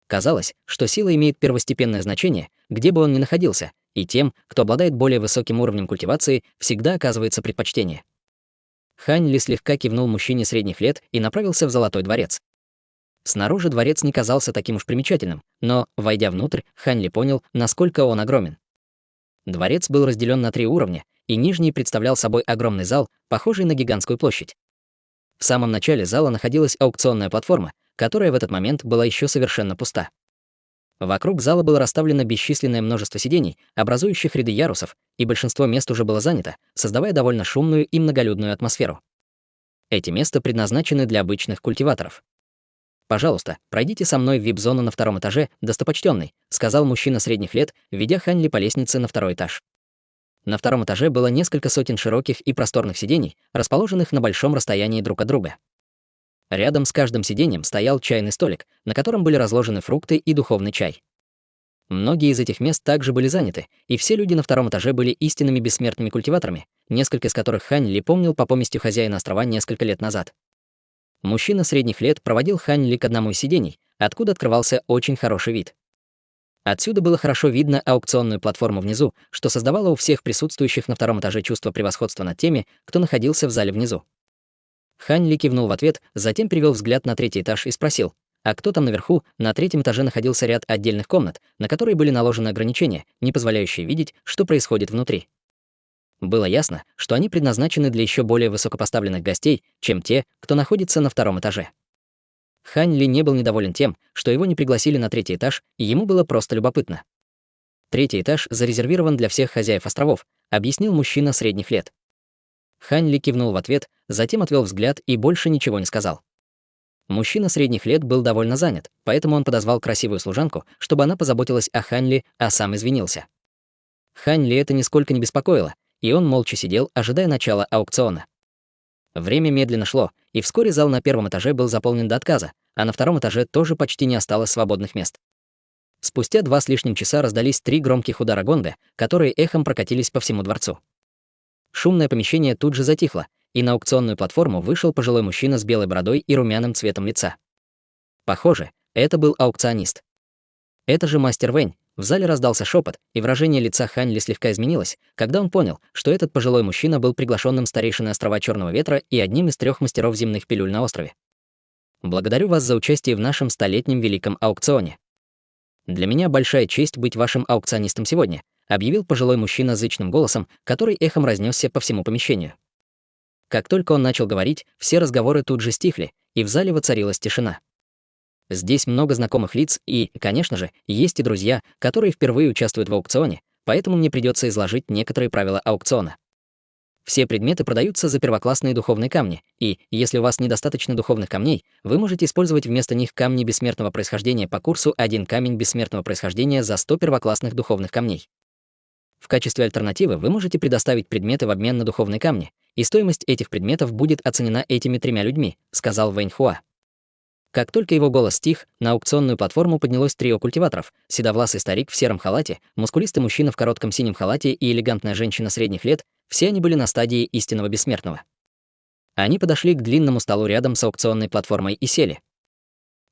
Казалось, что сила имеет первостепенное значение, где бы он ни находился, и тем, кто обладает более высоким уровнем культивации, всегда оказывается предпочтение. Хань Ли слегка кивнул мужчине средних лет и направился в Золотой дворец. Снаружи дворец не казался таким уж примечательным, но, войдя внутрь, Хань Ли понял, насколько он огромен. Дворец был разделен на 3 уровня, и нижний представлял собой огромный зал, похожий на гигантскую площадь. В самом начале зала находилась аукционная платформа, которая в этот момент была еще совершенно пуста. Вокруг зала было расставлено бесчисленное множество сидений, образующих ряды ярусов, и большинство мест уже было занято, создавая довольно шумную и многолюдную атмосферу. Эти места предназначены для обычных культиваторов. «Пожалуйста, пройдите со мной в вип-зону на 2-м этаже, достопочтенный», сказал мужчина средних лет, ведя Хань Ли по лестнице на 2-й этаж. На 2-м этаже было несколько сотен широких и просторных сидений, расположенных на большом расстоянии друг от друга. Рядом с каждым сиденьем стоял чайный столик, на котором были разложены фрукты и духовный чай. Многие из этих мест также были заняты, и все люди на 2-м этаже были истинными бессмертными культиваторами, несколько из которых Хань Ли помнил по поместью хозяина острова несколько лет назад. Мужчина средних лет проводил Хань Ли к одному из сидений, откуда открывался очень хороший вид. Отсюда было хорошо видно аукционную платформу внизу, что создавало у всех присутствующих на 2-м этаже чувство превосходства над теми, кто находился в зале внизу. Хань Ли кивнул в ответ, затем перевел взгляд на 3-й этаж и спросил, а кто там наверху? На 3-м этаже находился ряд отдельных комнат, на которые были наложены ограничения, не позволяющие видеть, что происходит внутри. Было ясно, что они предназначены для еще более высокопоставленных гостей, чем те, кто находится на 2-м этаже. Хань Ли не был недоволен тем, что его не пригласили на 3-й этаж, и ему было просто любопытно. 3-й этаж зарезервирован для всех хозяев островов, объяснил мужчина средних лет. Хань Ли кивнул в ответ, затем отвел взгляд и больше ничего не сказал. Мужчина средних лет был довольно занят, поэтому он подозвал красивую служанку, чтобы она позаботилась о Хань Ли, а сам извинился. Хань Ли это нисколько не беспокоило, и он молча сидел, ожидая начала аукциона. Время медленно шло, и вскоре зал на 1-м этаже был заполнен до отказа, а на 2-м этаже тоже почти не осталось свободных мест. Спустя 2 с лишним часа раздались 3 громких удара гонга, которые эхом прокатились по всему дворцу. Шумное помещение тут же затихло, и на аукционную платформу вышел пожилой мужчина с белой бородой и румяным цветом лица. Похоже, это был аукционист. Это же мастер Вэнь. В зале раздался шепот, и выражение лица Хань Ли слегка изменилось, когда он понял, что этот пожилой мужчина был приглашенным старейшиной острова Черного Ветра и одним из 3 мастеров земных пилюль на острове. «Благодарю вас за участие в нашем 100-летнем великом аукционе. Для меня большая честь быть вашим аукционистом сегодня», объявил пожилой мужчина зычным голосом, который эхом разнесся по всему помещению. Как только он начал говорить, все разговоры тут же стихли, и в зале воцарилась тишина. Здесь много знакомых лиц и, конечно же, есть и друзья, которые впервые участвуют в аукционе, поэтому мне придется изложить некоторые правила аукциона. Все предметы продаются за первоклассные духовные камни, и, если у вас недостаточно духовных камней, вы можете использовать вместо них камни бессмертного происхождения по курсу 1 камень бессмертного происхождения за 100 первоклассных духовных камней. В качестве альтернативы вы можете предоставить предметы в обмен на духовные камни, и стоимость этих предметов будет оценена этими 3 людьми, сказал Вэнь Хуа. Как только его голос стих, на аукционную платформу поднялось трио культиваторов: седовласый старик в сером халате, мускулистый мужчина в коротком синем халате и элегантная женщина средних лет. Все они были на стадии истинного бессмертного. Они подошли к длинному столу рядом с аукционной платформой и сели.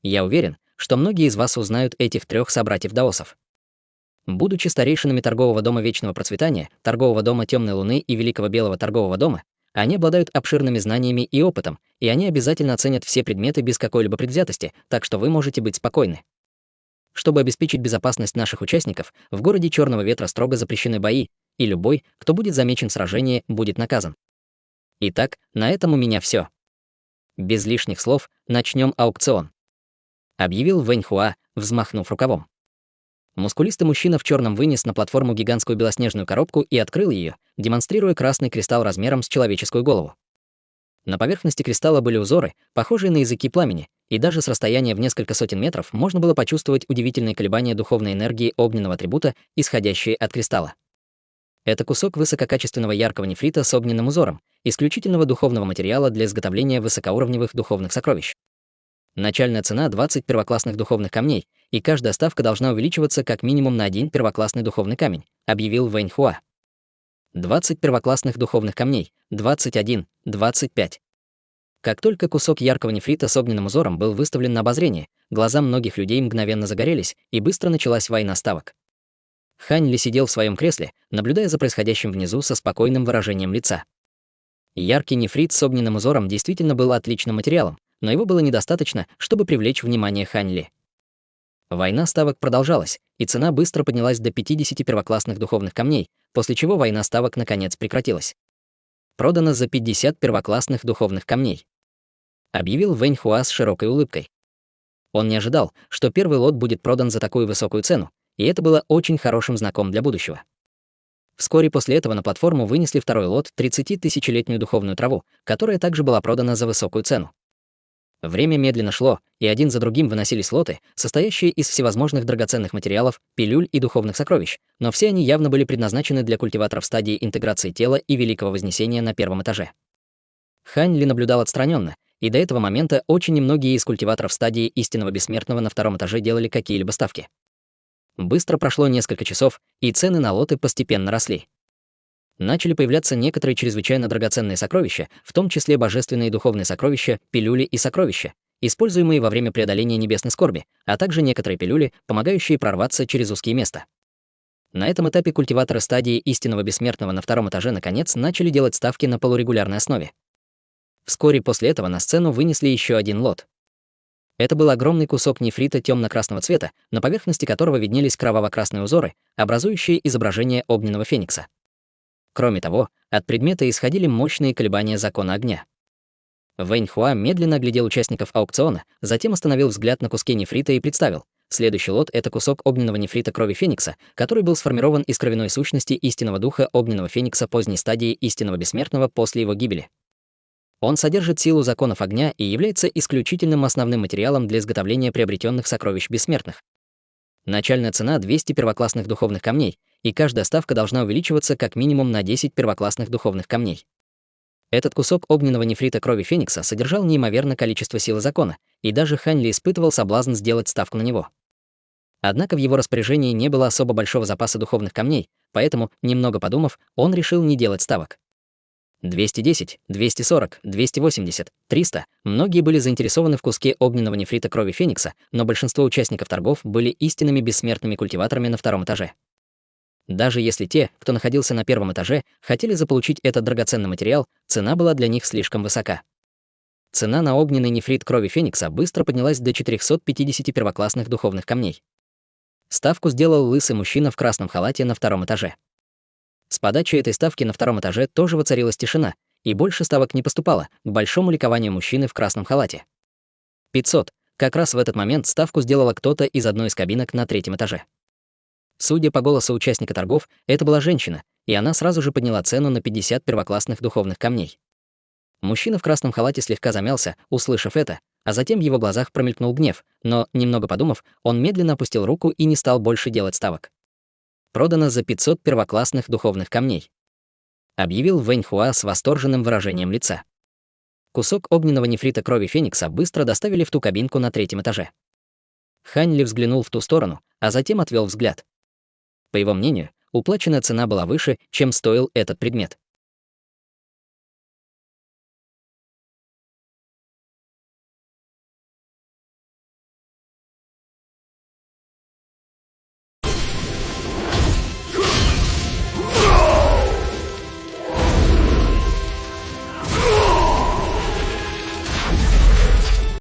Я уверен, что многие из вас узнают этих 3 собратьев-даосов. Будучи старейшинами торгового дома Вечного Процветания, торгового дома Темной Луны и Великого Белого торгового дома, они обладают обширными знаниями и опытом, и они обязательно оценят все предметы без какой-либо предвзятости, так что вы можете быть спокойны. Чтобы обеспечить безопасность наших участников, в городе Черного Ветра строго запрещены бои, и любой, кто будет замечен в сражении, будет наказан. Итак, на этом у меня все. Без лишних слов, начнем аукцион, объявил Вэнь Хуа, взмахнув рукавом. Мускулистый мужчина в черном вынес на платформу гигантскую белоснежную коробку и открыл ее, демонстрируя красный кристалл размером с человеческую голову. На поверхности кристалла были узоры, похожие на языки пламени, и даже с расстояния в несколько сотен метров можно было почувствовать удивительные колебания духовной энергии огненного атрибута, исходящие от кристалла. Это кусок высококачественного яркого нефрита с огненным узором, исключительного духовного материала для изготовления высокоуровневых духовных сокровищ. Начальная цена — 20 первоклассных духовных камней, и каждая ставка должна увеличиваться как минимум на 1 первоклассный духовный камень, объявил Вэнь Хуа. 20 первоклассных духовных камней, 21, 25. Как только кусок яркого нефрита с огненным узором был выставлен на обозрение, глаза многих людей мгновенно загорелись, и быстро началась война ставок. Хань Ли сидел в своем кресле, наблюдая за происходящим внизу со спокойным выражением лица. Яркий нефрит с огненным узором действительно был отличным материалом, но его было недостаточно, чтобы привлечь внимание Хань Ли. Война ставок продолжалась, и цена быстро поднялась до 50 первоклассных духовных камней, после чего война ставок наконец прекратилась. Продано за 50 первоклассных духовных камней, объявил Вэнь Хуа с широкой улыбкой. Он не ожидал, что первый лот будет продан за такую высокую цену, и это было очень хорошим знаком для будущего. Вскоре после этого на платформу вынесли второй лот 30-тысячелетнюю духовную траву, которая также была продана за высокую цену. Время медленно шло, и один за другим выносились лоты, состоящие из всевозможных драгоценных материалов, пилюль и духовных сокровищ, но все они явно были предназначены для культиваторов стадии интеграции тела и Великого Вознесения на первом этаже. Хань Ли наблюдал отстраненно, и до этого момента очень немногие из культиваторов стадии истинного бессмертного на втором этаже делали какие-либо ставки. Быстро прошло несколько часов, и цены на лоты постепенно росли. Начали появляться некоторые чрезвычайно драгоценные сокровища, в том числе божественные духовные сокровища, пилюли и сокровища, используемые во время преодоления небесной скорби, а также некоторые пилюли, помогающие прорваться через узкие места. На этом этапе культиваторы стадии истинного бессмертного на втором этаже наконец начали делать ставки на полурегулярной основе. Вскоре после этого на сцену вынесли еще один лот. Это был огромный кусок нефрита темно-красного цвета, на поверхности которого виднелись кроваво-красные узоры, образующие изображение огненного феникса. Кроме того, от предмета исходили мощные колебания закона огня. Вэнь Хуа медленно оглядел участников аукциона, затем остановил взгляд на куске нефрита и представил: следующий лот — это кусок огненного нефрита крови феникса, который был сформирован из кровяной сущности истинного духа огненного феникса поздней стадии истинного бессмертного после его гибели. Он содержит силу законов огня и является исключительным основным материалом для изготовления приобретенных сокровищ бессмертных. Начальная цена — 200 первоклассных духовных камней, и каждая ставка должна увеличиваться как минимум на 10 первоклассных духовных камней. Этот кусок огненного нефрита крови феникса содержал неимоверное количество силы закона, и даже Хань Ли испытывал соблазн сделать ставку на него. Однако в его распоряжении не было особо большого запаса духовных камней, поэтому, немного подумав, он решил не делать ставок. 210, 240, 280, 300. Многие были заинтересованы в куске огненного нефрита крови феникса, но большинство участников торгов были истинными бессмертными культиваторами на втором этаже. Даже если те, кто находился на первом этаже, хотели заполучить этот драгоценный материал, цена была для них слишком высока. Цена на огненный нефрит крови феникса быстро поднялась до 450 первоклассных духовных камней. Ставку сделал лысый мужчина в красном халате на втором этаже. С подачи этой ставки на втором этаже тоже воцарилась тишина, и больше ставок не поступало, к большому ликованию мужчины в красном халате. 500. Как раз в этот момент ставку сделала кто-то из одной из кабинок на третьем этаже. Судя по голосу участника торгов, это была женщина, и она сразу же подняла цену на 50 первоклассных духовных камней. Мужчина в красном халате слегка замялся, услышав это, а затем в его глазах промелькнул гнев, но, немного подумав, он медленно опустил руку и не стал больше делать ставок. Продано за 500 первоклассных духовных камней, объявил Вэнь Хуа с восторженным выражением лица. Кусок огненного нефрита крови феникса быстро доставили в ту кабинку на третьем этаже. Хань Ли взглянул в ту сторону, а затем отвел взгляд. По его мнению, уплаченная цена была выше, чем стоил этот предмет.